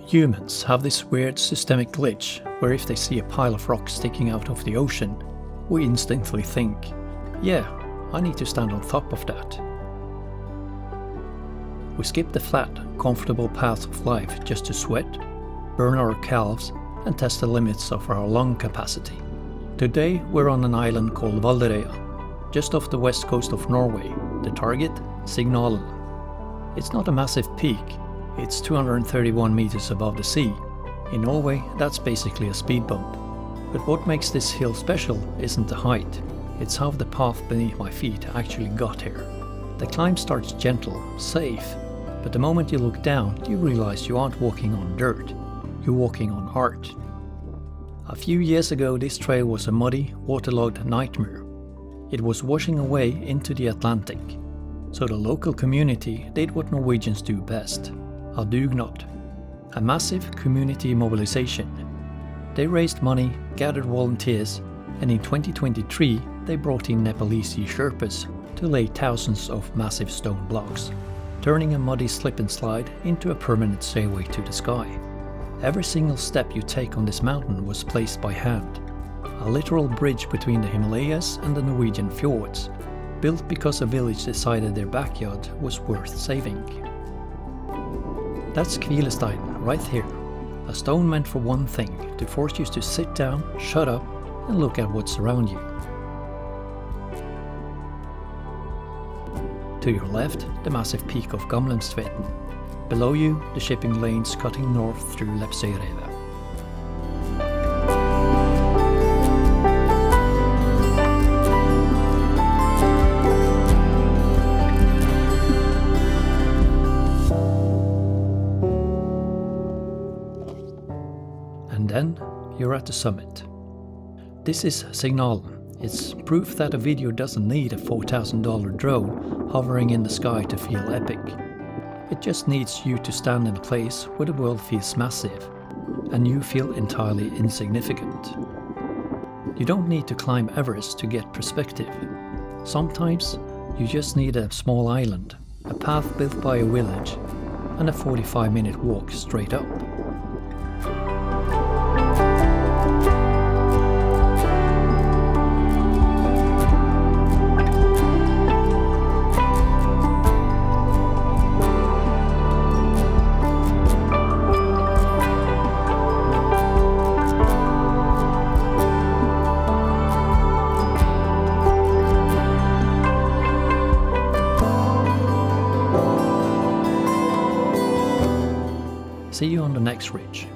Humans have this weird systemic glitch where if they see a pile of rocks sticking out of the ocean, we instantly think, yeah, I need to stand on top of that. We skip the flat, comfortable path of life just to sweat, burn our calves, and test the limits of our lung capacity. Today we're on an island called Valderøya, just off the west coast of Norway, the target, Signalen. It's not a massive peak, it's 231 meters above the sea. In Norway, that's basically a speed bump. But what makes this hill special isn't the height, it's how the path beneath my feet actually got here. The climb starts gentle, safe, but the moment you look down, you realize you aren't walking on dirt, you're walking on art. A few years ago, this trail was a muddy, waterlogged nightmare. It was washing away into the Atlantic. So the local community did what Norwegians do best, a dugnad, a massive community mobilization. They raised money, gathered volunteers, and in 2023 they brought in Nepalese Sherpas to lay thousands of massive stone blocks, turning a muddy slip and slide into a permanent stairway to the sky. Every single step you take on this mountain was placed by hand, a literal bridge between the Himalayas and the Norwegian fjords, built because a village decided their backyard was worth saving. That's Kvilesteinen right here, a stone meant for one thing, to force you to sit down, shut up, and look at what's around you. To your left, the massive peak of Gamlemsveten. Below you, the shipping lanes cutting north through Lepsøyrevet. And then you're at the summit. This is Signalen. It's proof that a video doesn't need a $4,000 drone hovering in the sky to feel epic. It just needs you to stand in a place where the world feels massive, and you feel entirely insignificant. You don't need to climb Everest to get perspective. Sometimes you just need a small island, a path built by a village, and a 45-minute walk straight up. See you on the next ridge.